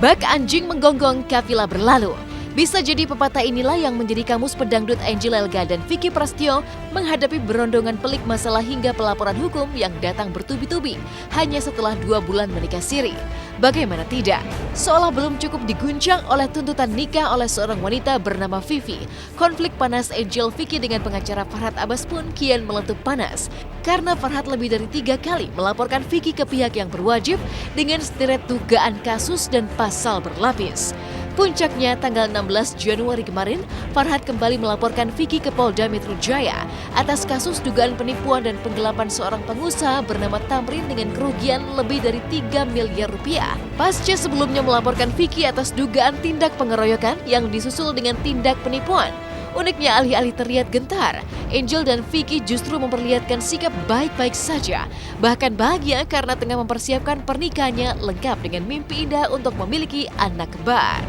Bak anjing menggonggong kafilah berlalu. Bisa jadi pepatah inilah yang menjadi kamus pedangdut Angel Elga dan Vicky Prasetyo menghadapi berondongan pelik masalah hingga pelaporan hukum yang datang bertubi-tubi hanya setelah 2 bulan menikah siri. Bagaimana tidak? Seolah belum cukup diguncang oleh tuntutan nikah oleh seorang wanita bernama Vivi. Konflik panas Angel Vicky dengan pengacara Farhad Abbas pun kian meletup panas. Karena Farhad lebih dari 3 kali melaporkan Vicky ke pihak yang berwajib dengan sederet dugaan kasus dan pasal berlapis. Puncaknya tanggal 16 Januari kemarin, Farhad kembali melaporkan Vicky ke Polda Metro Jaya atas kasus dugaan penipuan dan penggelapan seorang pengusaha bernama Tamrin dengan kerugian lebih dari 3 miliar rupiah. Pasca sebelumnya melaporkan Vicky atas dugaan tindak pengeroyokan yang disusul dengan tindak penipuan. Uniknya alih-alih terlihat gentar, Angel dan Vicky justru memperlihatkan sikap baik-baik saja. Bahkan bahagia karena tengah mempersiapkan pernikahannya lengkap dengan mimpi indah untuk memiliki anak kembar.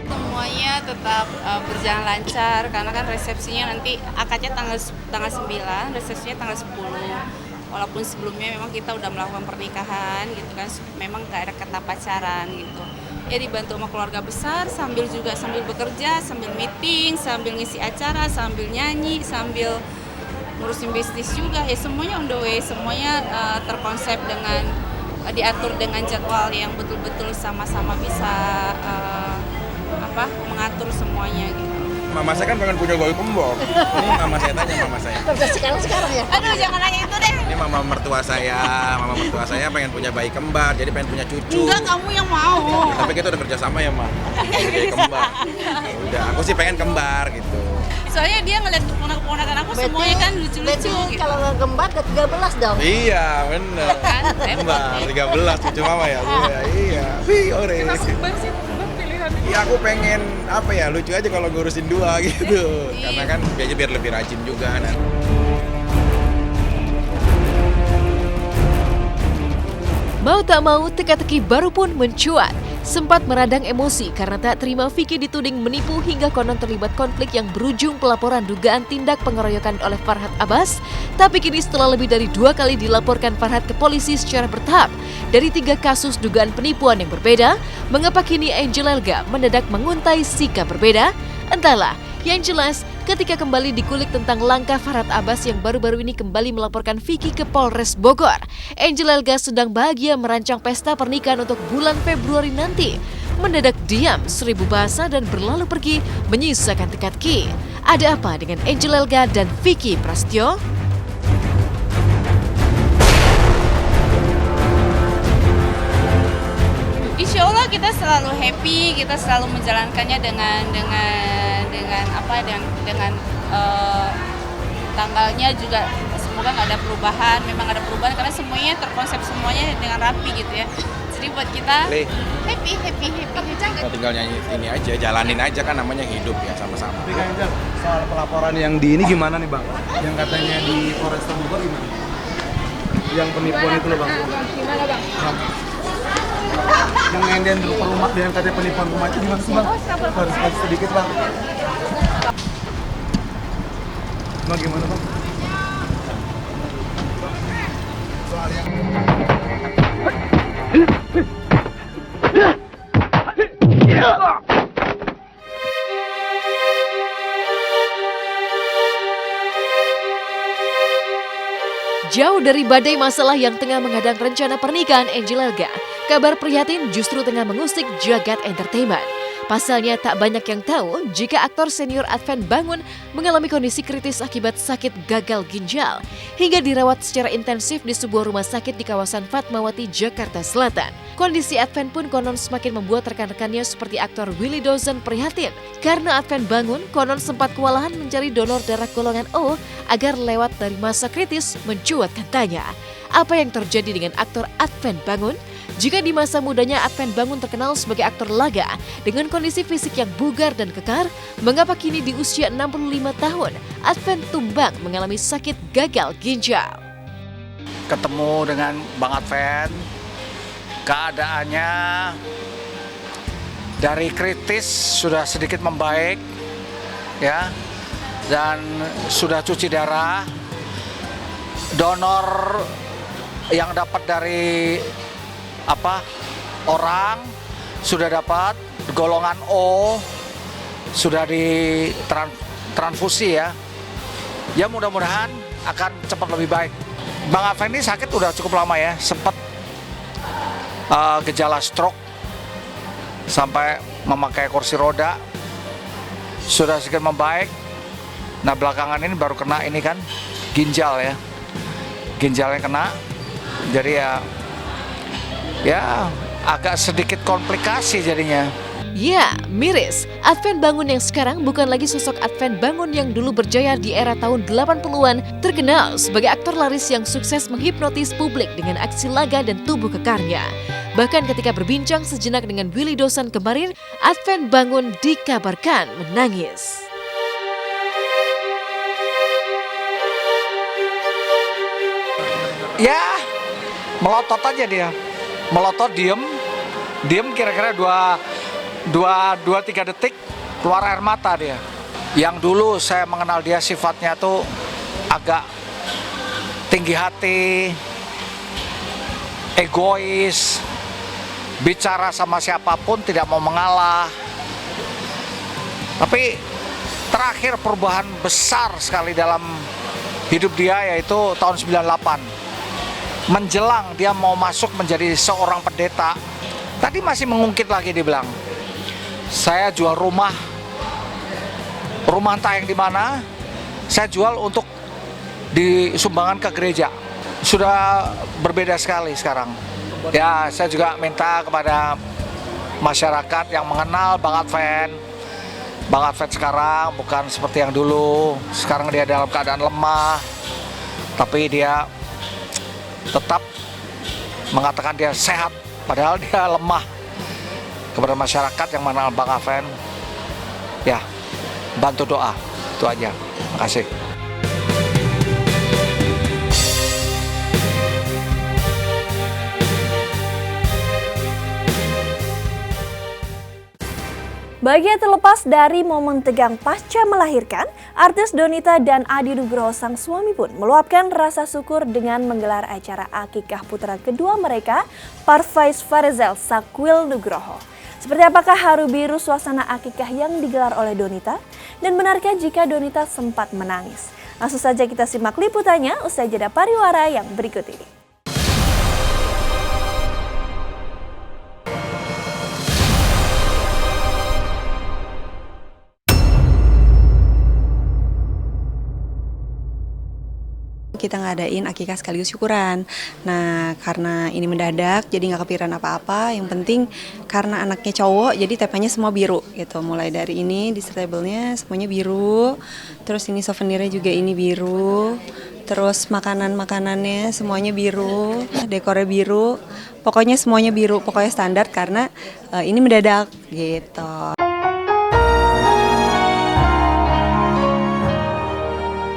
Semuanya tetap berjalan lancar karena kan resepsinya nanti akadnya tanggal 9, resepsinya tanggal 10. Walaupun sebelumnya memang kita udah melakukan pernikahan gitu kan, memang nggak ada kata pacaran gitu. Ya dibantu sama keluarga besar sambil bekerja, sambil meeting, sambil ngisi acara, sambil nyanyi, sambil ngurusin bisnis juga. Ya semuanya on the way, semuanya terkonsep dengan diatur dengan jadwal yang betul-betul sama-sama bisa mengatur semuanya gitu. Mama saya kan pengen punya bayi kembar. Ini mama saya tanya mama saya. Sekarang ya? Aduh jangan nanya itu deh. Ini mama mertua saya pengen punya bayi kembar, jadi pengen punya cucu. Enggak, kamu yang mau. Tapi kita udah kerja sama ya, Ma. Bayi kembar. Udah, aku sih pengen kembar gitu. Soalnya dia ngeliat keponakan aku semuanya kan lucu-lucu gitu. Kalau kembar ke 13 dong. Iya, bener. Kan? Kembar 13 cucu mama ya. Iya. Wih, ore. Iya, aku pengen lucu aja kalau ngurusin 2 gitu. Karena kan biar lebih rajin juga. Mau tak mau, teka-teki baru pun mencuat. Sempat meradang emosi karena tak terima Vicky dituding menipu hingga konon terlibat konflik yang berujung pelaporan dugaan tindak pengeroyokan oleh Farhad Abbas. Tapi kini setelah lebih dari 2 kali dilaporkan Farhad ke polisi secara bertahap dari 3 kasus dugaan penipuan yang berbeda, mengapa kini Angel Elga mendadak menguntai sikap berbeda? Entahlah, yang jelas ketika kembali dikulik tentang langkah Farhad Abbas yang baru-baru ini kembali melaporkan Vicky ke Polres Bogor, Angel Elga sedang bahagia merancang pesta pernikahan untuk bulan Februari nanti. Mendadak diam 1000 bahasa dan berlalu pergi menyisakan teka-teki. Ada apa dengan Angel Elga dan Vicky Prasetyo? Insya Allah kita selalu happy, kita selalu menjalankannya dengan tanggalnya juga semoga nggak ada perubahan. Memang ada perubahan karena semuanya terkonsep semuanya dengan rapi gitu ya. Jadi buat kita happy. Tinggal nyanyi ini aja, jalanin aja kan namanya hidup ya sama-sama. Tapi Kang Angel, soal pelaporan yang di ini gimana nih Bang? Yang katanya di Polres Bogor gimana? Yang penipuan itu loh Bang. Gimana Bang? Yang ngenden berupa rumah dengan katanya penipuan rumah itu gimana sih Bang? Harus kasih sedikit Bang. Bang gimana Bang? Soal yang Jauh dari badai masalah yang tengah menghadang rencana pernikahan Angel Elga, kabar prihatin justru tengah mengusik jagat entertainment. Pasalnya tak banyak yang tahu jika aktor senior Adven Bangun mengalami kondisi kritis akibat sakit gagal ginjal hingga dirawat secara intensif di sebuah rumah sakit di kawasan Fatmawati, Jakarta Selatan. Kondisi Adven pun konon semakin membuat rekan-rekannya seperti aktor Willy Dawson prihatin karena Adven Bangun konon sempat kewalahan mencari donor darah golongan O agar lewat dari masa kritis, mencuat katanya. Apa yang terjadi dengan aktor Adven Bangun? Jika di masa mudanya Adven Bangun terkenal sebagai aktor laga dengan kondisi fisik yang bugar dan kekar, mengapa kini di usia 65 tahun Adven tumbang mengalami sakit gagal ginjal? Ketemu dengan Bang Adven, keadaannya dari kritis sudah sedikit membaik, ya, dan sudah cuci darah. Donor yang dapat dari orang sudah dapat golongan O, sudah transfusi ya. Ya mudah-mudahan akan cepat lebih baik. Bang Afendi sakit udah cukup lama ya, sempat gejala stroke sampai memakai kursi roda, sudah sedikit membaik. Nah belakangan ini baru kena ini kan ginjal ya, ginjalnya kena, jadi ya agak sedikit komplikasi jadinya. Ya, miris. Adven Bangun yang sekarang bukan lagi sosok Adven Bangun yang dulu berjaya di era tahun 80-an, terkenal sebagai aktor laris yang sukses menghipnotis publik dengan aksi laga dan tubuh kekarnya. Bahkan ketika berbincang sejenak dengan Willy Dosan kemarin, Adven Bangun dikabarkan menangis. Ya, melotot aja dia. Melotot, diem kira-kira 2-3 detik keluar air mata dia. Yang dulu saya mengenal dia sifatnya tuh agak tinggi hati, egois, bicara sama siapapun tidak mau mengalah. Tapi terakhir perubahan besar sekali dalam hidup dia yaitu tahun 98. Menjelang dia mau masuk menjadi seorang pendeta, tadi masih mengungkit lagi, dia bilang, saya jual rumah entah yang di mana, saya jual untuk disumbangkan ke gereja. Sudah berbeda sekali sekarang. Ya, saya juga minta kepada masyarakat yang mengenal Bang Adven sekarang bukan seperti yang dulu. Sekarang dia dalam keadaan lemah, tapi dia tetap mengatakan dia sehat, padahal dia lemah. Kepada masyarakat yang mengenal Bang Adven, ya bantu doa, itu aja. Makasih. Bahagia terlepas dari momen tegang pasca melahirkan, artis Donita dan Adi Nugroho sang suami pun meluapkan rasa syukur dengan menggelar acara akikah putra kedua mereka, Parfaiz Farizal Sakwil Nugroho. Seperti apakah haru biru suasana akikah yang digelar oleh Donita? Dan benarkah jika Donita sempat menangis? Langsung saja kita simak liputannya usai jeda pariwara yang berikut ini. Kita ngadain akikah sekaligus syukuran. Nah, karena ini mendadak, jadi nggak kepikiran apa-apa. Yang penting karena anaknya cowok, jadi tepanya semua biru gitu. Mulai dari ini, disetablenya semuanya biru. Terus ini souvenirnya juga ini biru. Terus makanannya semuanya biru, dekornya biru. Pokoknya semuanya biru, pokoknya standar karena ini mendadak gitu.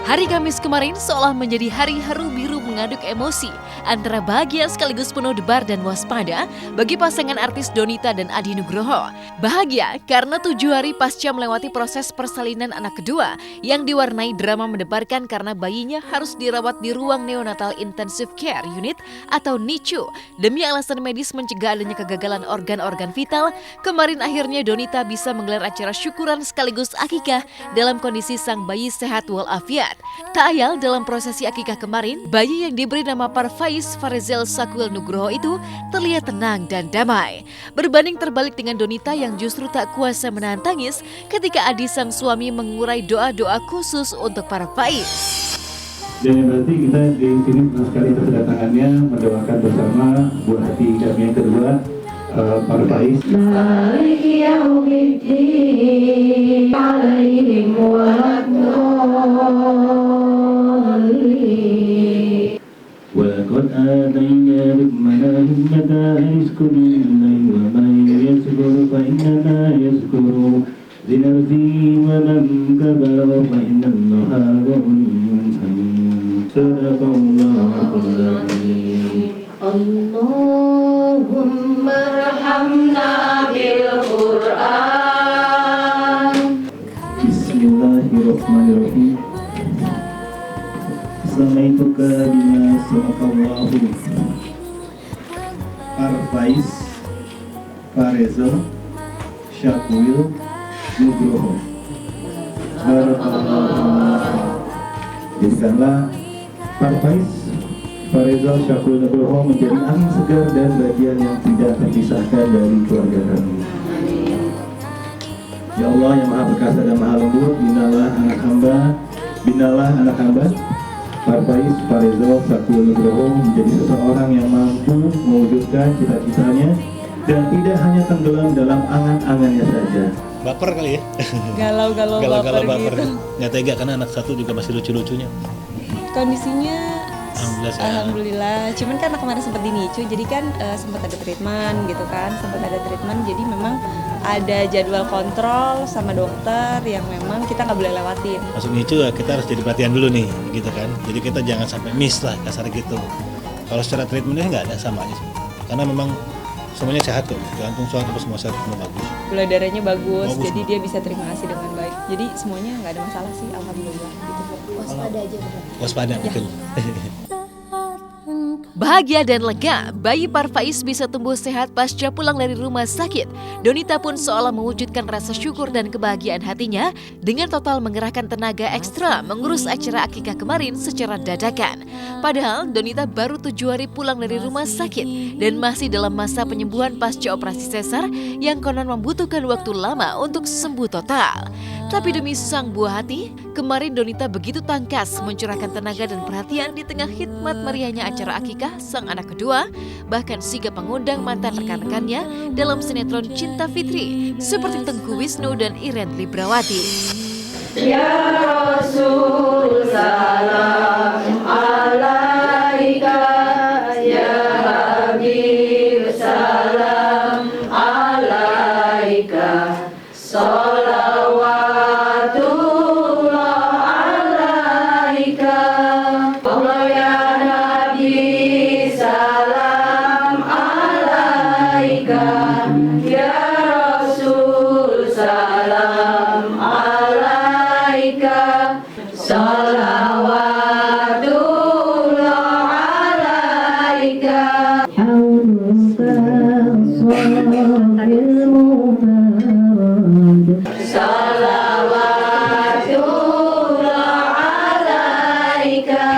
Hari Kamis kemarin seolah menjadi hari haru biru mengaduk emosi antara bahagia sekaligus penuh debar dan waspada bagi pasangan artis Donita dan Adi Nugroho. Bahagia karena 7 hari pasca melewati proses persalinan anak kedua yang diwarnai drama mendebarkan karena bayinya harus dirawat di ruang neonatal intensive care unit atau NICU demi alasan medis mencegah adanya kegagalan organ-organ vital. Kemarin akhirnya Donita bisa menggelar acara syukuran sekaligus akikah dalam kondisi sang bayi sehat walafiat. Tak ayal dalam prosesi akikah kemarin, bayi yang diberi nama Parfaiz Farizal Sakwil Nugroho itu terlihat tenang dan damai. Berbanding terbalik dengan Donita yang justru tak kuasa menahan tangis ketika Adi sang suami mengurai doa-doa khusus untuk Parfaiz. Dan berarti kita di sini senang sekali kedatangannya mendoakan bersama buat hati kami yang kedua, Parfaiz. Maliki yaumiddin alaihim waladdallin. Wa qad atayna lukmana hikmata an yashkuru lillahi wa man yashkuru fa innama yashkuru li nafsihi wa man kafara fa innallaha ghaniyyun hamid. Sadaqallahul azim. Allahumma arhamna bil Qur'an. Bismillahirrahmanirrahim. Assalamualaikum warahmatullahi Parfais Parezo Syakwil Nugroho. Bismillah. Parfais Parezo Syakwil Nugroho menjadi angin segar dan bagian yang tidak terpisahkan dari keluarga kami. Ya Allah yang maha perkasa dan maha lembut, binalah anak hamba Parfais Parezo Syakwil Nugroho menjadi seseorang yang mampu mewujudkan cita-citanya dan tidak hanya tenggelam dalam angan-angannya saja. Baper kali ya? Galau-galau baper gitu. Nggak tega karena anak satu juga masih lucu-lucunya. Kondisinya Alhamdulillah. cuman kan kemarin sempat dinicu, jadi kan sempat ada treatment gitu kan, jadi memang ada jadwal kontrol sama dokter yang memang kita nggak boleh lewatin. Masuk nicu ya kita harus jadi perhatian dulu nih, gitu kan. Jadi kita jangan sampai miss lah, kasar gitu. Kalau secara treatmentnya nggak ada sama aja sih. Karena memang semuanya sehat kok, jantung semua sehat, semua bagus. Gula darahnya bagus, jadi dia bisa terima ASI dengan baik. Jadi semuanya nggak ada masalah sih, alhamdulillah. Gitu. Waspada aja benar. Waspada, betul. Bahagia dan lega, bayi Parfais bisa tumbuh sehat pasca pulang dari rumah sakit. Donita pun seolah mewujudkan rasa syukur dan kebahagiaan hatinya dengan total mengerahkan tenaga ekstra mengurus acara akikah kemarin secara dadakan. Padahal Donita baru 7 hari pulang dari rumah sakit dan masih dalam masa penyembuhan pasca operasi sesar yang konon membutuhkan waktu lama untuk sembuh total. Tapi demi sang buah hati, kemarin Donita begitu tangkas mencurahkan tenaga dan perhatian di tengah khidmat meriahnya acara akikah sang anak kedua, bahkan sigap mengundang mantan rekan-rekannya dalam sinetron Cinta Fitri seperti Tengku Wisnu dan Iren Librawati. Ya Rasul salam alaika, ya Habib salam alaika, salawatullah alaika, Allah ya Nabi salam alaika, ya Rasul salam alaika, salawatullah alaika. Salawatullah alaika.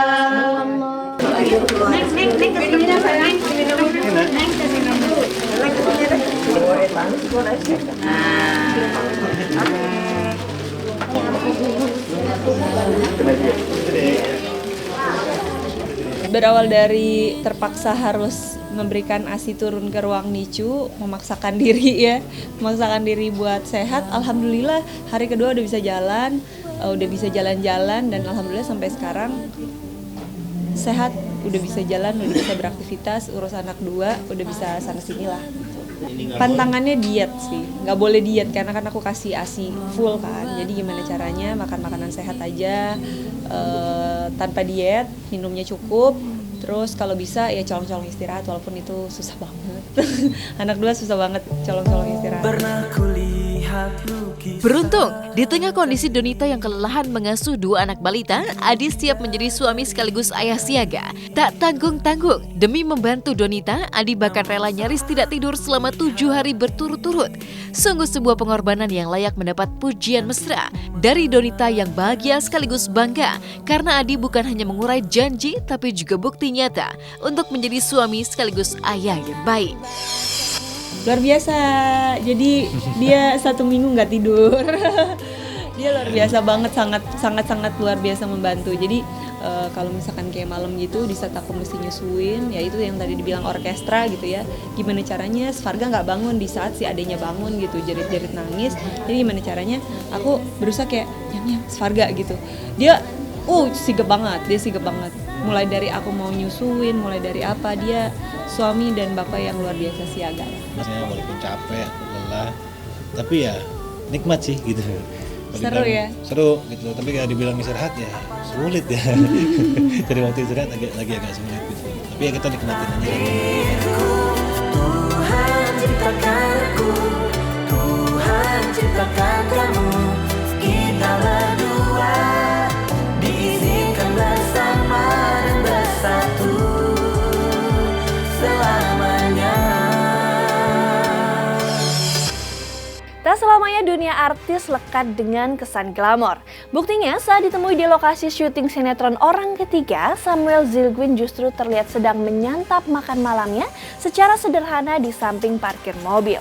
Berawal dari terpaksa harus memberikan ASI turun ke ruang NICU, memaksakan diri buat sehat. Alhamdulillah hari kedua udah bisa jalan, jalan-jalan dan alhamdulillah sampai sekarang sehat, udah bisa jalan, udah bisa beraktivitas, urus anak 2, udah bisa sana sini lah. Pantangannya diet sih, nggak boleh diet karena kan aku kasih ASI full kan, jadi gimana caranya makan makanan sehat aja, tanpa diet, minumnya cukup, terus kalau bisa ya colong-colong istirahat walaupun itu susah banget. Anak 2 susah banget colong-colong istirahat. Beruntung, di tengah kondisi Donita yang kelelahan mengasuh 2 anak balita, Adi siap menjadi suami sekaligus ayah siaga. Tak tanggung-tanggung, demi membantu Donita, Adi bahkan rela nyaris tidak tidur selama 7 hari berturut-turut. Sungguh sebuah pengorbanan yang layak mendapat pujian mesra dari Donita yang bahagia sekaligus bangga karena Adi bukan hanya mengurai janji tapi juga bukti nyata untuk menjadi suami sekaligus ayah yang baik. Luar biasa, jadi dia 1 minggu nggak tidur. Dia luar biasa banget, sangat luar biasa membantu. Jadi kalau misalkan kayak malam gitu, di saat aku mesti nyusuin, ya itu yang tadi dibilang orkestra gitu ya. Gimana caranya Svarga nggak bangun di saat si adenya bangun gitu, jerit-jerit nangis. Jadi gimana caranya aku berusaha kayak nyam Svarga gitu. Dia sigap banget. Mulai dari aku mau nyusuin, mulai dari apa, dia suami dan bapak yang luar biasa siaga. Maksudnya walaupun capek, lelah, tapi ya nikmat sih gitu. Seru ya? Seru gitu, tapi kalau dibilang istirahat ya sulit ya. Jadi waktu istirahat lagi agak sulit gitu. Tapi ya kita nikmatin aja. Tuhan ciptakanku, Tuhan ciptakan kamu, kita berdua diizinkan bersama. Gak selamanya dunia artis lekat dengan kesan glamor. Buktinya saat ditemui di lokasi syuting sinetron Orang Ketiga, Samuel Zilguin justru terlihat sedang menyantap makan malamnya secara sederhana di samping parkir mobil.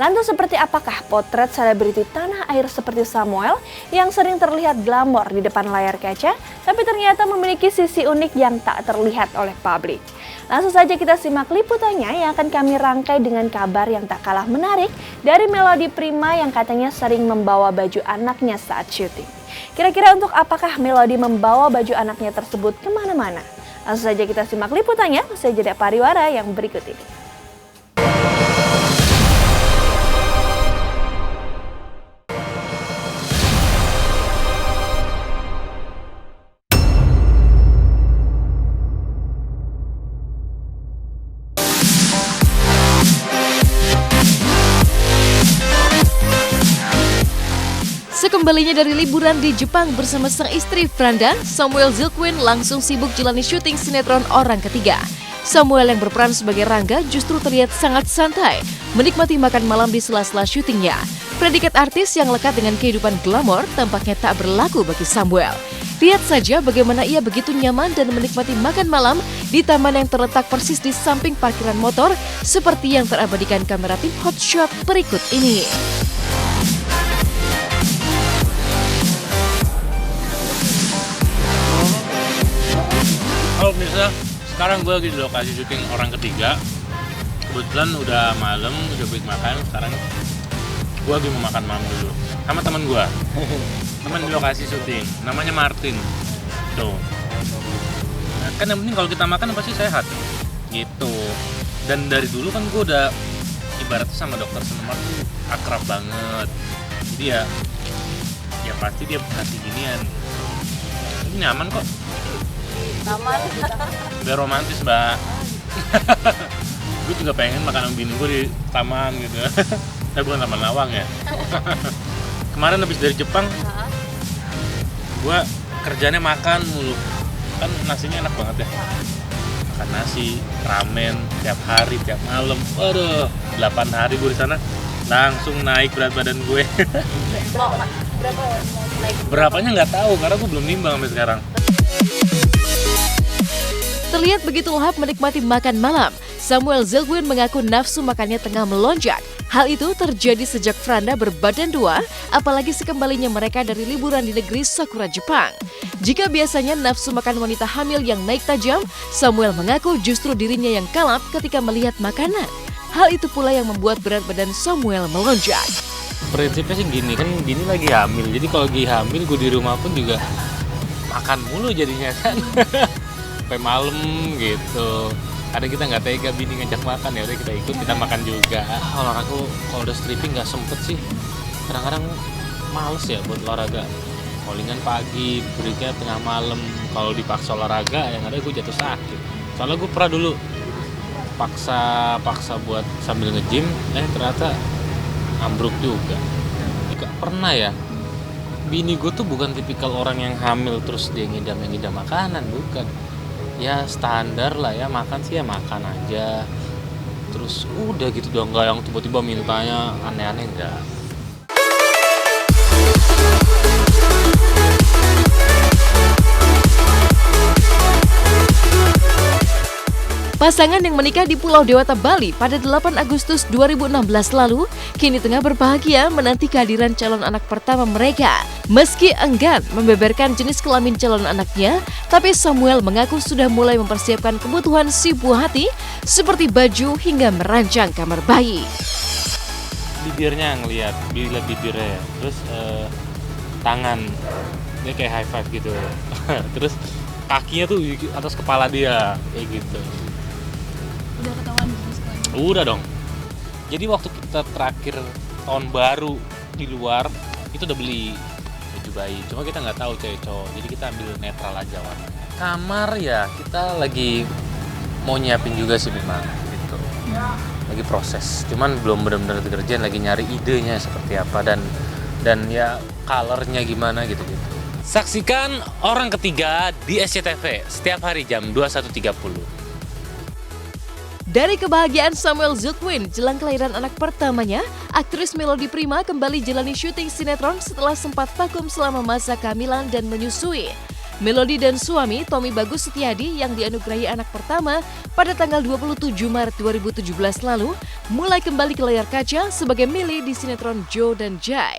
Lantas seperti apakah potret selebriti tanah air seperti Samuel yang sering terlihat glamor di depan layar kaca, tapi ternyata memiliki sisi unik yang tak terlihat oleh publik? Langsung saja kita simak liputannya yang akan kami rangkai dengan kabar yang tak kalah menarik dari Melody Prima yang katanya sering membawa baju anaknya saat syuting. Kira-kira untuk apakah Melody membawa baju anaknya tersebut kemana-mana? Langsung saja kita simak liputannya, usai jeda pariwara yang berikut ini. Sekembalinya dari liburan di Jepang bersama sang istri Franda, Samuel Zilguin langsung sibuk jalani syuting sinetron Orang Ketiga. Samuel yang berperan sebagai Rangga justru terlihat sangat santai, menikmati makan malam di sela-sela syutingnya. Predikat artis yang lekat dengan kehidupan glamor tampaknya tak berlaku bagi Samuel. Lihat saja bagaimana ia begitu nyaman dan menikmati makan malam di taman yang terletak persis di samping parkiran motor, seperti yang terabadikan kamera tim Hotshot berikut ini. Halo pemirsa, sekarang gue lagi di lokasi syuting Orang Ketiga. Kebetulan udah malam, udah break makan. Sekarang gue lagi mau makan malam dulu sama teman gue. Teman di lokasi syuting, namanya Martin. Tuh. Nah, kan yang penting kalau kita makan pasti sehat, gitu. Dan dari dulu kan gue udah ibaratnya sama dokter Senemar tuh akrab banget. Jadi ya pasti dia kasih ginian. Ini nyaman kok. Aman. Biar romantis, Mbak. Gue juga pengen makan sama bini gue di taman gitu. Bukan Taman Lawang ya. Kemarin habis dari Jepang, gue kerjanya makan mulu. Kan nasinya enak banget ya. Makan nasi, ramen, tiap hari, tiap malam. Waduh, 8 hari gue di sana. Langsung naik berat badan gue. Berapa naik? Berapanya nggak tahu, karena gue belum nimbang sampai sekarang. Terlihat begitu lahap menikmati makan malam, Samuel Zilguin mengaku nafsu makannya tengah melonjak. Hal itu terjadi sejak Franda berbadan 2, apalagi sekembalinya mereka dari liburan di negeri Sakura, Jepang. Jika biasanya nafsu makan wanita hamil yang naik tajam, Samuel mengaku justru dirinya yang kalap ketika melihat makanan. Hal itu pula yang membuat berat badan Samuel melonjak. Prinsipnya sih gini, kan bini lagi hamil, jadi kalau lagi hamil gue di rumah pun juga makan mulu jadinya kan. Sampai malam gitu. Kadang kita nggak tega bini ngajak makan, ya udah kita ikut, kita makan juga. Olahraga kalau udah stripping nggak sempet sih. Kadang-kadang males ya buat olahraga. Callingan pagi, breaknya tengah malam. Kalau dipaksa olahraga yang ada gue jatuh sakit. Soalnya gue pernah dulu paksa buat sambil nge-gym, ternyata ambruk juga. Gak pernah ya. Bini gue tuh bukan tipikal orang yang hamil terus dia ngidam makanan, bukan. Ya standar lah ya, makan sih ya makan aja. Terus udah gitu doang, gak yang tiba-tiba mintanya aneh-aneh, enggak. Pasangan yang menikah di Pulau Dewata, Bali pada 8 Agustus 2016 lalu kini tengah berbahagia menanti kehadiran calon anak pertama mereka. Meski enggan membeberkan jenis kelamin calon anaknya, tapi Samuel mengaku sudah mulai mempersiapkan kebutuhan si buah hati seperti baju hingga merancang kamar bayi. Bibirnya ngeliat bibirnya ya. Terus tangan, dia kayak high five gitu. Terus kakinya tuh atas kepala dia, kayak gitu. Udah ketahuan jenis kelamin? Udah dong. Jadi waktu kita terakhir tahun baru di luar itu udah beli baju bayi. Cuma kita nggak tahu cewek cowok. Jadi kita ambil netral aja warnanya. Kamar ya kita lagi mau nyiapin juga sih memang gitu. Lagi proses. Cuman belum benar-benar dikerjain, lagi nyari idenya seperti apa dan ya colornya gimana gitu-gitu. Saksikan Orang Ketiga di SCTV setiap hari jam 21.30. Dari kebahagiaan Samuel Zulkifli jelang kelahiran anak pertamanya, aktris Melody Prima kembali jalani syuting sinetron setelah sempat vakum selama masa kehamilan dan menyusui. Melody dan suami Tommy Bagus Setiadi yang dianugerahi anak pertama pada tanggal 27 Maret 2017 lalu mulai kembali ke layar kaca sebagai Millie di sinetron Joe dan Jay.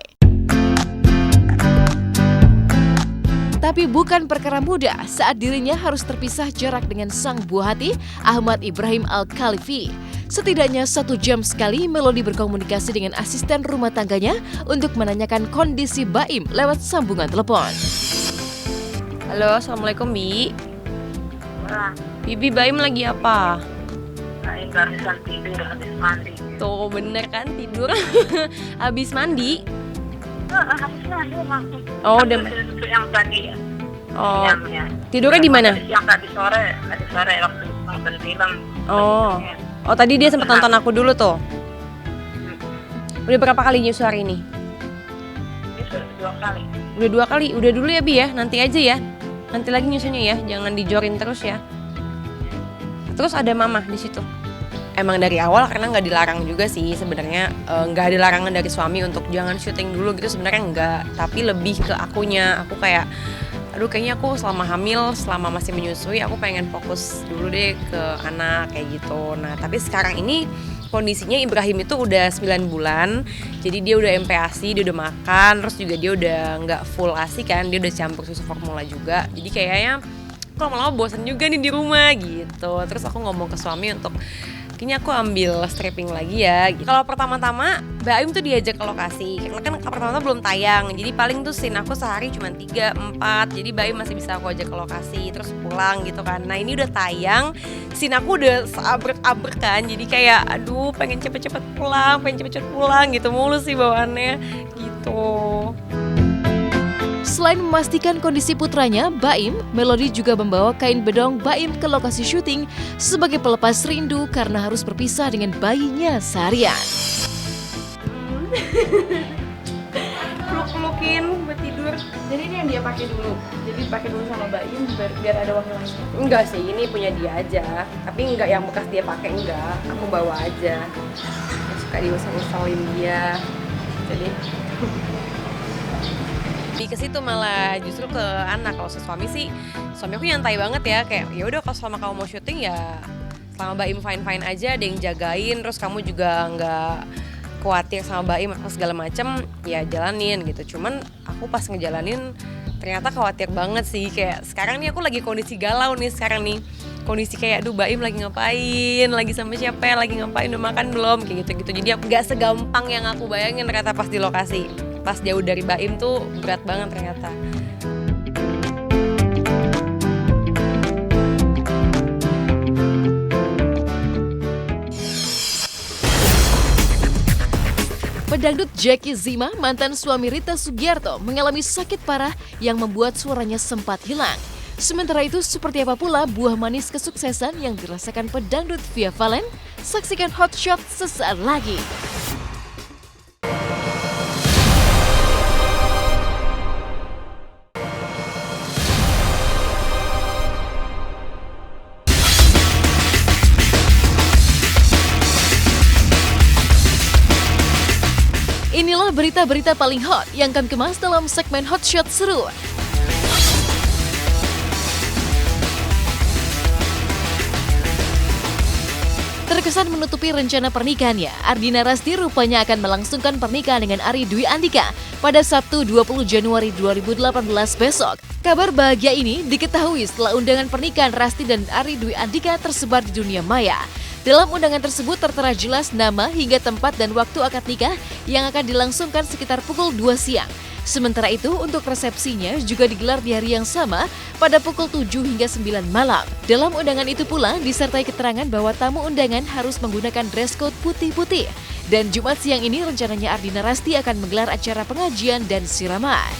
Tapi bukan perkara mudah saat dirinya harus terpisah jarak dengan sang buah hati Ahmad Ibrahim Al-Khalifi. Setidaknya 1 jam sekali Melody berkomunikasi dengan asisten rumah tangganya untuk menanyakan kondisi Baim lewat sambungan telepon. Halo, Assalamualaikum Bi. Bibi, Baim lagi apa? Baim barusan tidur habis mandi. Tuh bener kan tidur habis mandi? Habis mandi maksud. Oh, udah. Yang tadi ya. Oh. Siangnya. Tidurnya di mana? Yang tadi sore waktu nonton film. Oh. Oh, tadi dia sempat nonton aku dulu tuh. Udah berapa kali nyusu hari ini? Sudah 2 kali. Udah 2 kali. Udah dulu ya Bi ya, nanti aja ya. Nanti lagi nyusunya ya, jangan dijorin terus ya. Terus ada mama di situ. Emang dari awal karena nggak dilarang juga sih sebenarnya, nggak ada larangan dari suami untuk jangan syuting dulu gitu sebenarnya nggak, tapi lebih ke akunya. Aku kayak aduh kayaknya aku selama hamil, selama masih menyusui aku pengen fokus dulu deh ke anak kayak gitu. Nah tapi sekarang ini kondisinya Ibrahim itu udah 9 bulan, jadi dia udah MPASI, dia udah makan, terus juga dia udah nggak full ASI kan, dia udah campur susu formula juga, jadi kayaknya kok lama-lama bosan juga nih di rumah gitu. Terus aku ngomong ke suami untuk kayaknya aku ambil stripping lagi ya. Kalau pertama-tama Baim tuh diajak ke lokasi, karena kan pertama-tama belum tayang, jadi paling tuh scene aku sehari cuma 3-4, jadi Baim masih bisa aku ajak ke lokasi terus pulang gitu kan. Nah ini udah tayang, scene aku udah seabrek-abrek kan, jadi kayak aduh pengen cepet-cepet pulang gitu mulu sih bawaannya gitu. Selain memastikan kondisi putranya, Baim, Melody juga membawa kain bedong Baim ke lokasi syuting sebagai pelepas rindu karena harus berpisah dengan bayinya seharian. Peluk-pelukin buat tidur. Jadi ini yang dia pakai dulu. Jadi pakai dulu sama Baim biar ada wangi-wangi. Enggak sih, ini punya dia aja. Tapi enggak yang bekas dia pakai enggak. Aku bawa aja. Suka diusel-uselin dia. Jadi ke situ malah justru ke anak. Kalau suami sih, suami aku nyantai banget ya, kayak ya udah kalau selama kamu mau syuting ya selama Baim fine aja, ada yang jagain, terus kamu juga nggak khawatir sama Baim atau segala macem, ya jalanin gitu. Cuman aku pas ngejalanin ternyata khawatir banget sih, kayak sekarang nih aku lagi kondisi galau nih sekarang nih, kondisi kayak aduh Baim lagi ngapain, lagi sama siapa, lagi ngapain, udah makan belum, kayak gitu-gitu. Jadi nggak segampang yang aku bayangin ternyata pas di lokasi. Pas jauh dari Baim tuh berat banget ternyata. Pedangdut Jackie Zima, mantan suami Rita Sugiarto, mengalami sakit parah yang membuat suaranya sempat hilang. Sementara itu, seperti apa pula buah manis kesuksesan yang dirasakan pedangdut Via Valen? Saksikan Hot Shot sesaat lagi. Inilah berita-berita paling hot yang kami kemas dalam segmen Hot Shot Seru. Terkesan menutupi rencana pernikahannya, Ardina Rasti rupanya akan melangsungkan pernikahan dengan Ari Dwi Andika pada Sabtu 20 Januari 2018 besok. Kabar bahagia ini diketahui setelah undangan pernikahan Rasti dan Ari Dwi Andika tersebar di dunia maya. Dalam undangan tersebut tertera jelas nama hingga tempat dan waktu akad nikah yang akan dilangsungkan sekitar pukul 2 siang. Sementara itu untuk resepsinya juga digelar di hari yang sama pada pukul 7 hingga 9 malam. Dalam undangan itu pula disertai keterangan bahwa tamu undangan harus menggunakan dress code putih-putih. Dan Jumat siang ini rencananya Ardina Rasti akan menggelar acara pengajian dan siraman.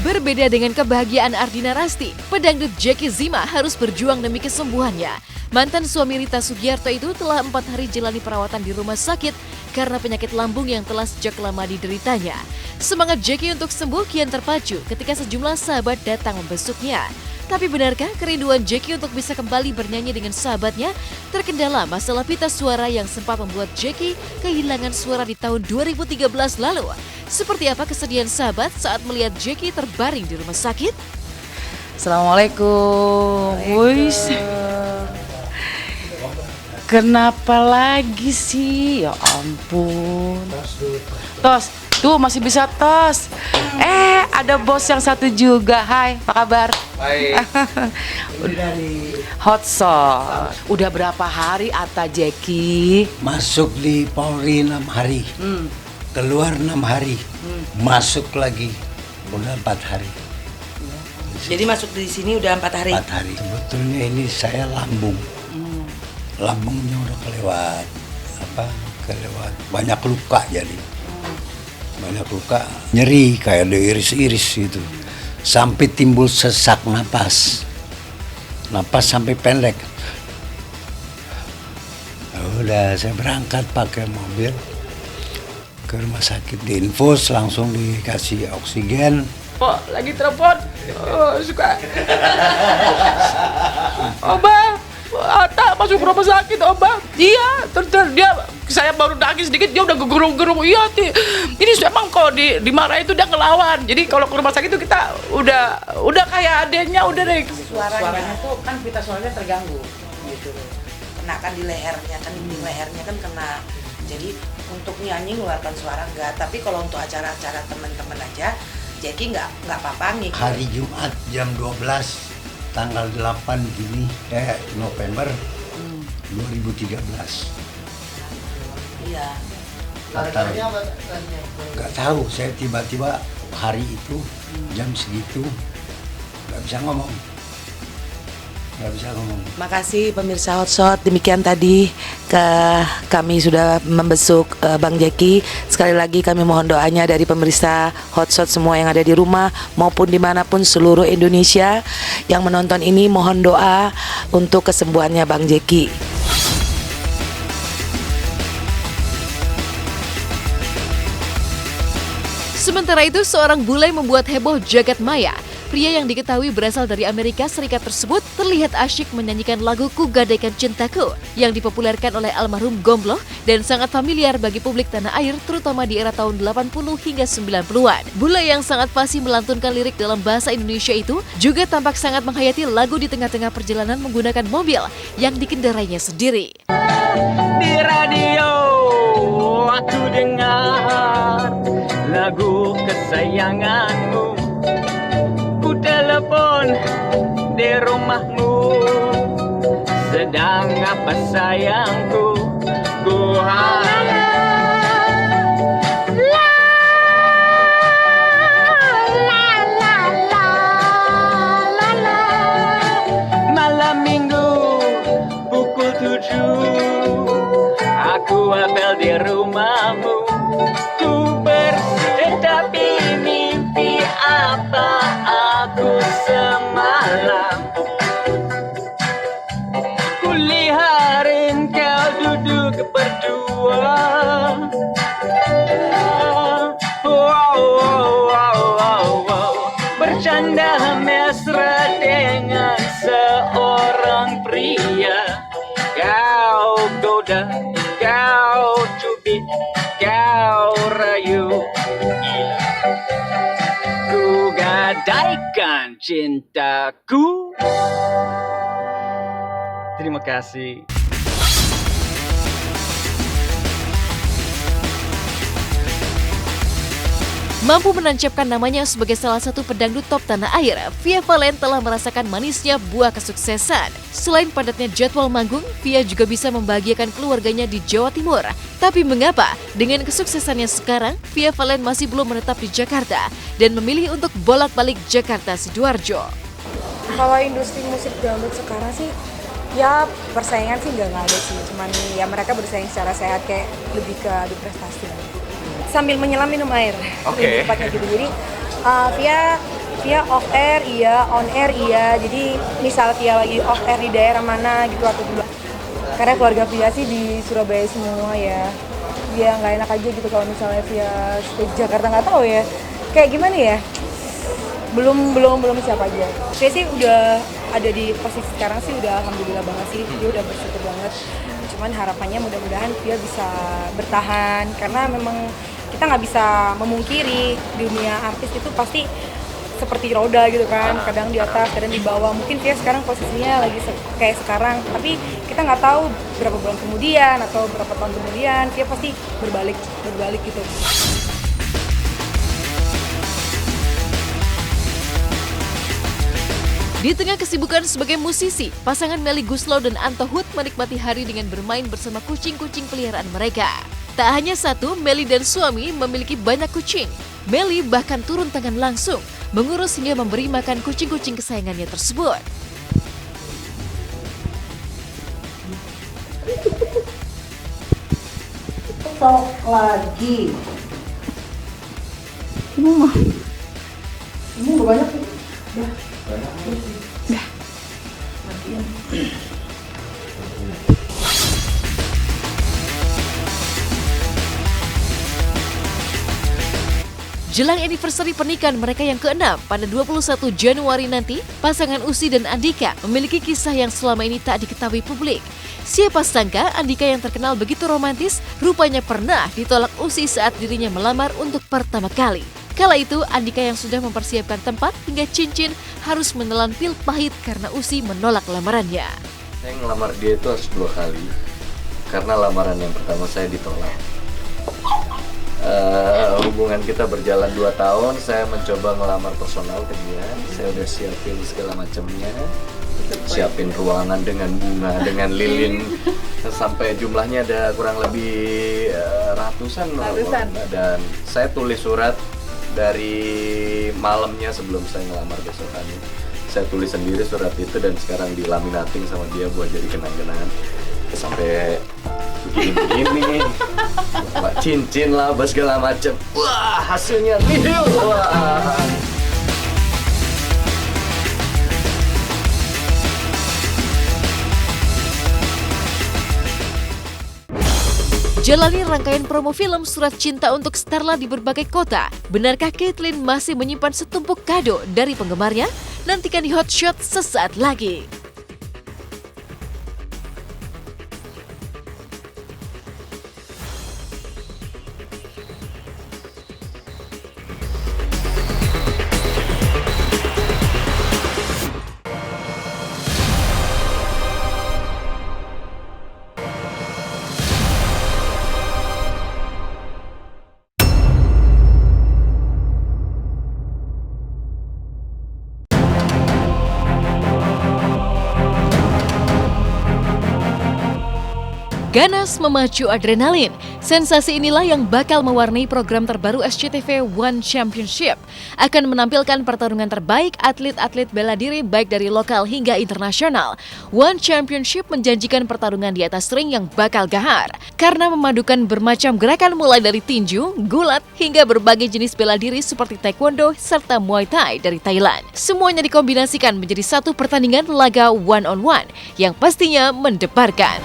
Berbeda dengan kebahagiaan Ardina Rasti, pedangdut Jackie Zima harus berjuang demi kesembuhannya. Mantan suami Rita Sugiarto itu telah 4 hari jalani perawatan di rumah sakit karena penyakit lambung yang telah sejak lama dideritanya. Semangat Jackie untuk sembuh kian terpacu ketika sejumlah sahabat datang membesuknya. Tapi benarkah kerinduan Jackie untuk bisa kembali bernyanyi dengan sahabatnya terkendala masalah pita suara yang sempat membuat Jackie kehilangan suara di tahun 2013 lalu? Seperti apa kesedihan sahabat saat melihat Jackie terbaring di rumah sakit? Assalamualaikum. Wis. Kenapa lagi sih? Ya ampun. Tos, tuh masih bisa tos. Ada bos yang satu juga. Hai, apa kabar? Baik. Hot Shot. Udah berapa hari Ata Jackie? Masuk di Polri 6 hari. Keluar 6 hari. Masuk lagi. Udah 4 hari. Jadi masuk di sini udah 4 hari? 4 hari. Sebetulnya ini saya lambung. Lambungnya udah kelewat. Kelewat. Banyak luka jadi. Banyak luka. Nyeri kayak diiris-iris gitu. Sampai timbul sesak napas. Napas sampai pendek. Udah saya berangkat pakai mobil ke rumah sakit, diinfus, langsung dikasih oksigen. Oh, lagi telepon. Suka. Oba, Ata masuk rumah sakit, Oba. Iya, dia saya baru nangis sedikit dia udah gerung-gerung. Iya, ini emang kalau dimarahin itu dia ngelawan. Jadi kalau ke rumah sakit itu kita udah kayak adenya udah deh. Suaranya tuh kan pita suaranya terganggu gitu. Kena kan di lehernya kan, di lehernya kan kena. Jadi untuk nyanyi ngeluarkan suara enggak, tapi kalau untuk acara-acara teman-teman aja Jackie nggak apa-apa ngikut. Hari Jumat jam 12 tanggal 8 November 2013. Iya. Nggak tahu, saya tiba-tiba hari itu jam segitu nggak bisa ngomong. Makasih pemirsa Hot Shot, demikian tadi kami sudah membesuk Bang Jackie. Sekali lagi kami mohon doanya dari pemirsa Hot Shot semua yang ada di rumah maupun dimanapun seluruh Indonesia yang menonton ini, mohon doa untuk kesembuhannya Bang Jackie. Sementara itu, seorang bule membuat heboh jagat maya. Pria yang diketahui berasal dari Amerika Serikat tersebut terlihat asyik menyanyikan lagu Ku Gadaikan Cintaku yang dipopulerkan oleh almarhum Gombloh dan sangat familiar bagi publik tanah air terutama di era tahun 80 hingga 90-an. Bule yang sangat fasih melantunkan lirik dalam bahasa Indonesia itu juga tampak sangat menghayati lagu di tengah-tengah perjalanan menggunakan mobil yang dikendarainya sendiri. Di radio aku dengar lagu kesayanganmu. Ku telepon di rumahmu, sedang apa sayangku? Ku malam minggu pukul 7 aku apel di rumahmu. Ku bersih tapi mimpi apa aku semalam. Kuliharin kau duduk berdua. Bercanda mesra dengan seorang pria. Kau goda, kau cubit, kau rayu. Ku gadaikan cintaku. Terima kasih. Mampu menancapkan namanya sebagai salah satu pedangdut top tanah air, Via Valen telah merasakan manisnya buah kesuksesan. Selain padatnya jadwal manggung, Via juga bisa membahagiakan keluarganya di Jawa Timur. Tapi mengapa dengan kesuksesannya sekarang, Via Valen masih belum menetap di Jakarta dan memilih untuk bolak-balik Jakarta Sidoarjo? Kalau industri musik dangdut sekarang sih, ya persaingan sih nggak ada sih. Cuman ya mereka bersaing secara sehat, kayak lebih ke adu prestasi. Sambil menyelam minum air. Oke. Tepatnya gitu. Jadi Via off air iya, on air iya. Jadi misal Via lagi off air di daerah mana gitu atau di karena keluarga Via sih di Surabaya semua ya. ya nggak enak aja gitu kalau misalnya via stage Jakarta, nggak tahu ya kayak gimana ya, belum siap aja. Saya sih udah ada di posisi sekarang sih udah alhamdulillah banget sih, dia udah bersyukur banget. Cuman harapannya mudah-mudahan dia bisa bertahan karena memang kita nggak bisa memungkiri dunia artis itu pasti seperti roda gitu kan, kadang di atas, kadang di bawah. Mungkin dia sekarang posisinya lagi kayak sekarang, tapi kita nggak tahu berapa bulan kemudian atau berapa tahun kemudian dia pasti berbalik gitu. Di tengah kesibukan sebagai musisi, pasangan Melly Goeslaw dan Anto Hoed menikmati hari dengan bermain bersama kucing-kucing peliharaan mereka. Tak hanya satu, Melly dan suami memiliki banyak kucing. Melly bahkan turun tangan langsung, mengurus hingga memberi makan kucing-kucing kesayangannya tersebut. Sok lagi. Ini udah banyak tuh. Udah. Jelang anniversary pernikahan mereka yang ke-6 pada 21 Januari nanti, pasangan Usi dan Andika memiliki kisah yang selama ini tak diketahui publik. Siapa sangka Andika yang terkenal begitu romantis, rupanya pernah ditolak Usi saat dirinya melamar untuk pertama kali. Kala itu, Andika yang sudah mempersiapkan tempat hingga cincin harus menelan pil pahit karena Usi menolak lamarannya. Saya ngelamar dia itu harus 2 kali, karena lamaran yang pertama saya ditolak. Hubungan kita berjalan 2 tahun, saya mencoba ngelamar personal ke dia. Saya udah siapin segala macamnya, siapin ruangan dengan bunga, dengan lilin, sampai jumlahnya ada kurang lebih ratusan. Dan saya tulis surat dari malamnya sebelum saya ngelamar besokannya. Saya tulis sendiri surat itu dan sekarang dilaminating sama dia buat jadi kenang-kenangan. Sampai begini-begini, cincin lah, segala macam. Wah, hasilnya nihil. Wah. Jalani rangkaian promo film Surat Cinta untuk Starla di berbagai kota. Benarkah Caitlyn masih menyimpan setumpuk kado dari penggemarnya? Nantikan di Hot Shot sesaat lagi. Ganas memacu adrenalin. Sensasi inilah yang bakal mewarnai program terbaru SCTV One Championship. Akan menampilkan pertarungan terbaik atlet-atlet bela diri baik dari lokal hingga internasional. One Championship menjanjikan pertarungan di atas ring yang bakal gahar. Karena memadukan bermacam gerakan mulai dari tinju, gulat, hingga berbagai jenis bela diri seperti taekwondo serta muay thai dari Thailand. Semuanya dikombinasikan menjadi satu pertandingan laga one-on-one yang pastinya mendebarkan.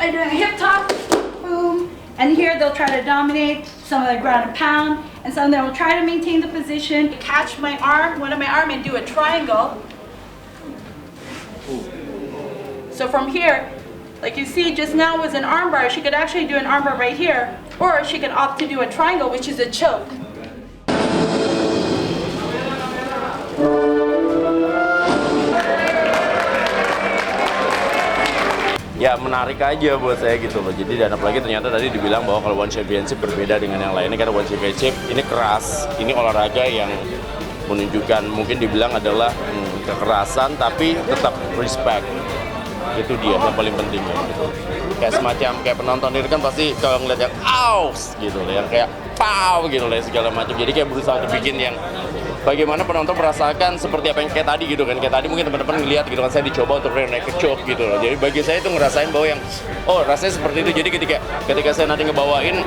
They're doing a hip toss, boom, and here they'll try to dominate, some of the ground and pound, and some of them will try to maintain the position, catch my arm, one of my arm, and do a triangle. So from here, like you see just now was an arm bar, she could actually do an arm bar right here, or she could opt to do a triangle, which is a choke. Ya menarik aja buat saya gitu loh. Jadi dan apalagi ternyata tadi dibilang bahwa kalau One Championship berbeda dengan yang lainnya karena One Championship ini keras, ini olahraga yang menunjukkan mungkin dibilang adalah kekerasan tapi tetap respect. Itu dia yang paling penting ya, gitu. Kayak semacam kayak penonton itu kan pasti kalau ngeliat yang aus gitu loh, yang kayak pow gitu loh segala macam. Jadi kayak berusaha untuk bikin yang bagaimana penonton merasakan seperti apa yang kayak tadi gitu kan. Kayak tadi mungkin teman-teman ngeliat gitu kan, saya dicoba untuk naik ke choke gitu loh. Jadi bagi saya itu ngerasain bahwa yang oh rasanya seperti itu. Jadi ketika saya nanti ngebawain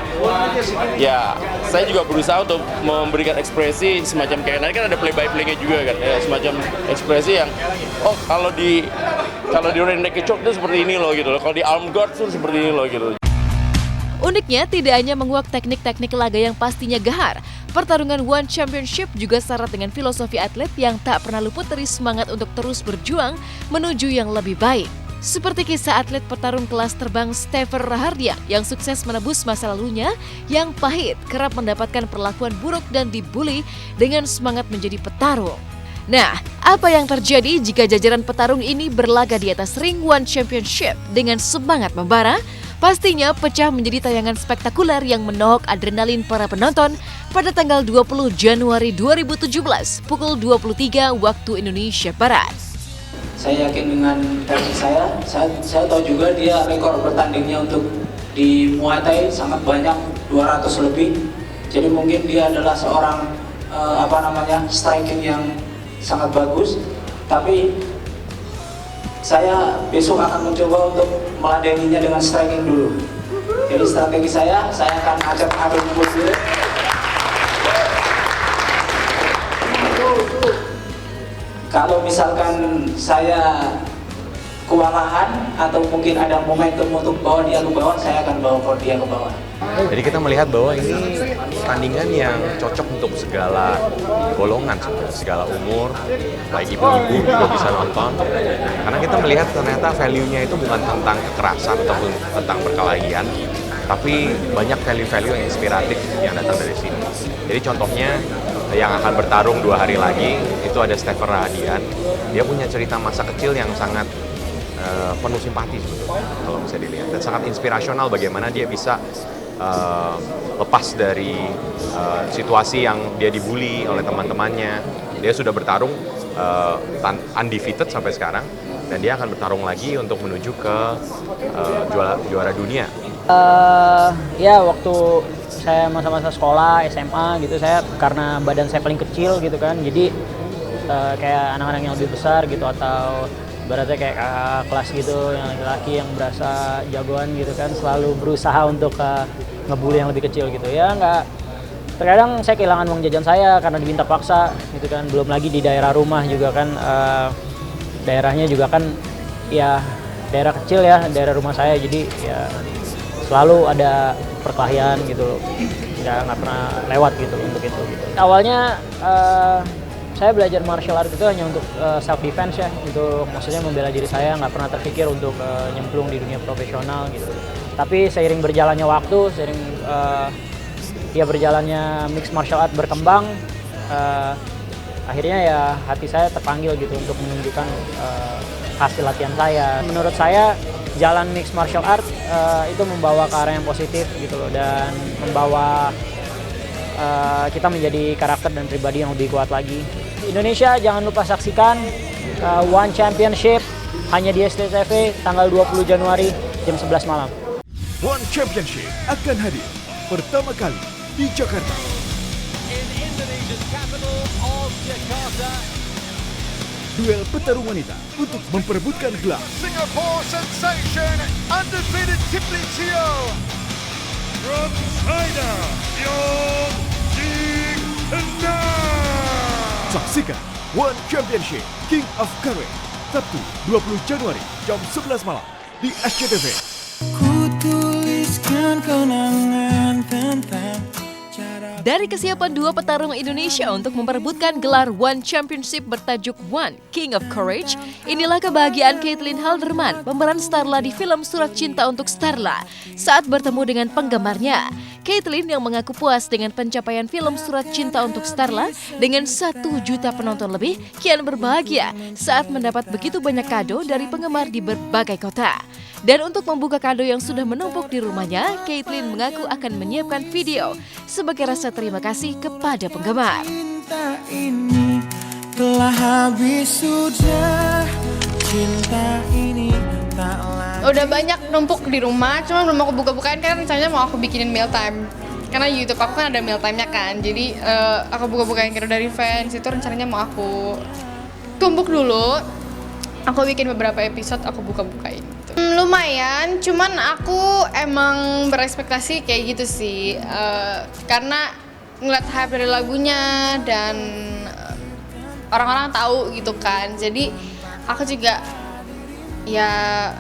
ya saya juga berusaha untuk memberikan ekspresi semacam kayak nanti kan ada play by play-nya juga kan. Ya, semacam ekspresi yang oh kalau di naik ke choke itu seperti ini loh gitu loh. Kalau di arm guard itu seperti ini loh gitu. Uniknya, tidak hanya menguak teknik-teknik laga yang pastinya gahar, pertarungan One Championship juga syarat dengan filosofi atlet yang tak pernah luput dari semangat untuk terus berjuang menuju yang lebih baik. Seperti kisah atlet petarung kelas terbang Stefer Rahardian yang sukses menebus masa lalunya yang pahit, kerap mendapatkan perlakuan buruk dan dibully dengan semangat menjadi petarung. Nah, apa yang terjadi jika jajaran petarung ini berlaga di atas ring One Championship dengan semangat membara? Pastinya pecah menjadi tayangan spektakuler yang menohok adrenalin para penonton pada tanggal 20 Januari 2017 pukul 23 waktu Indonesia Barat. Saya yakin dengan versi saya tahu juga dia rekor bertandingnya untuk di Muay Thai sangat banyak, 200 lebih. Jadi mungkin dia adalah seorang striking yang sangat bagus. Tapi saya besok akan mencoba untuk meladeninya dengan striking dulu. Jadi strategi saya akan ajak Habib Nurmul dulu. Kalau misalkan saya kewalahan atau mungkin ada momentum untuk bawa dia ke bawah, saya akan bawa dia ke bawah. Jadi kita melihat bahwa ini pertandingan yang cocok untuk segala golongan, segala umur, baik ibu-ibu juga bisa nonton. Karena kita melihat ternyata value-nya itu bukan tentang kekerasan ataupun tentang perkelahian, tapi banyak value-value yang inspiratif yang datang dari sini. Jadi contohnya yang akan bertarung 2 hari lagi itu ada Stefer Rahardian. Dia punya cerita masa kecil yang sangat penuh simpati sebetulnya kalau bisa dilihat, dan sangat inspirasional bagaimana dia bisa lepas dari situasi yang dia dibully oleh teman-temannya. Dia sudah bertarung undefeated sampai sekarang, dan dia akan bertarung lagi untuk menuju ke juara dunia. Ya waktu saya masa-masa sekolah SMA gitu, saya karena badan saya paling kecil gitu kan, jadi kayak anak-anak yang lebih besar gitu, atau ibaratnya kayak kelas gitu yang laki-laki yang berasa jagoan gitu kan, selalu berusaha untuk ngebully yang lebih kecil gitu ya. Nggak, terkadang saya kehilangan uang jajan saya karena diminta paksa gitu kan, belum lagi di daerah rumah juga kan, daerahnya juga kan ya daerah kecil ya, daerah rumah saya, jadi ya selalu ada perkelahian gitu loh, nggak pernah lewat gitu loh untuk itu gitu. Awalnya saya belajar martial art itu hanya untuk self defense ya, untuk maksudnya membela diri saya, nggak pernah terpikir untuk nyemplung di dunia profesional gitu. Tapi seiring berjalannya waktu, seiring berjalannya mixed martial art berkembang, akhirnya ya hati saya terpanggil gitu untuk menunjukkan hasil latihan saya. Menurut saya jalan mixed martial art itu membawa ke arah yang positif gitu loh, dan membawa kita menjadi karakter dan pribadi yang lebih kuat lagi. Indonesia jangan lupa saksikan One Championship hanya di SCTV tanggal 20 Januari jam 11 malam. One Championship akan hadir pertama kali di Jakarta. Duel petarung wanita untuk memperebutkan gelar Singapore sensation undefeated Kipling Teo from China, Yong Jing-na. Saksikan One Championship King of Courage Sabtu 20 Januari jam 11 malam di SCTV. Kutuliskan kenangan tentang Dari kesiapan 2 petarung Indonesia untuk memperebutkan gelar One Championship bertajuk One King of Courage, inilah kebahagiaan Caitlin Halderman, pemeran Starla di film Surat Cinta untuk Starla, saat bertemu dengan penggemarnya. Caitlin yang mengaku puas dengan pencapaian film Surat Cinta untuk Starla dengan 1 juta penonton lebih, kian berbahagia saat mendapat begitu banyak kado dari penggemar di berbagai kota. Dan untuk membuka kado yang sudah menumpuk di rumahnya, Caitlin mengaku akan menyiapkan video sebagai rasa terima kasih kepada penggemar. Cinta ini telah habis sudah, cinta ini tak lagi. Udah banyak numpuk di rumah, cuma belum aku buka-bukain karena rencananya mau aku bikinin meal time. Karena YouTube aku kan ada meal time-nya kan, jadi aku buka-bukain kado dari fans, itu rencananya mau aku tumpuk dulu. Aku bikin beberapa episode, aku buka-bukain. Lumayan, cuman aku emang berekspektasi kayak gitu sih, karena ngeliat hype dari lagunya dan orang-orang tahu gitu kan, jadi aku juga ya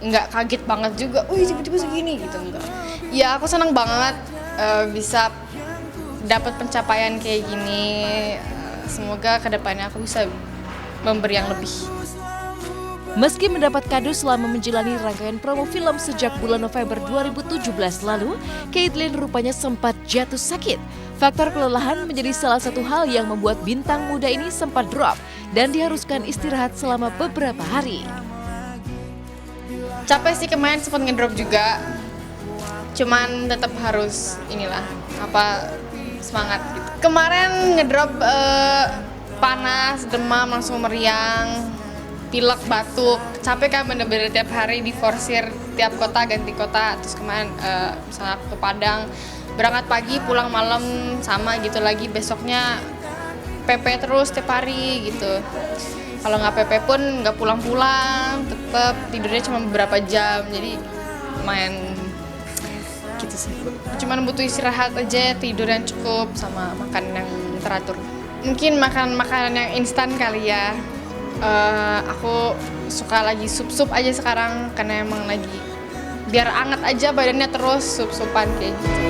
nggak kaget banget juga, wih tiba-tiba segini gitu, enggak. Ya aku senang banget bisa dapat pencapaian kayak gini. Semoga kedepannya aku bisa memberi yang lebih. Meski mendapat kado selama menjalani rangkaian promo film sejak bulan November 2017 lalu, Caitlyn rupanya sempat jatuh sakit. Faktor kelelahan menjadi salah satu hal yang membuat bintang muda ini sempat drop dan diharuskan istirahat selama beberapa hari. Capek sih, kemarin sempat ngedrop juga. Cuman tetap harus semangat gitu. Kemarin ngedrop panas, demam, langsung meriang, pilek, batuk. Capek kan bener-bener tiap hari diforsir tiap kota ganti kota. Terus kemarin misalnya ke Padang, berangkat pagi pulang malam sama gitu lagi, besoknya PP terus tiap hari gitu. Kalau nggak PP pun nggak pulang-pulang, tetap tidurnya cuma beberapa jam, jadi lumayan gitu sih. Cuman butuh istirahat aja, tidur yang cukup sama makan yang teratur. Mungkin makan makanan yang instan kali ya. Aku suka lagi sup-sup aja sekarang karena emang lagi biar anget aja badannya, terus sup-supan kayak gitu.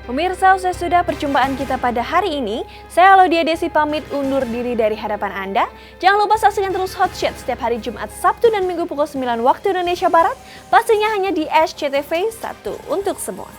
Pemirsa, usai sudah perjumpaan kita pada hari ini. Saya Laudia Desi pamit undur diri dari hadapan Anda. Jangan lupa saksikan terus Hot Chat setiap hari Jumat, Sabtu, dan Minggu pukul 9 waktu Indonesia Barat. Pastinya hanya di SCTV 1 untuk semua.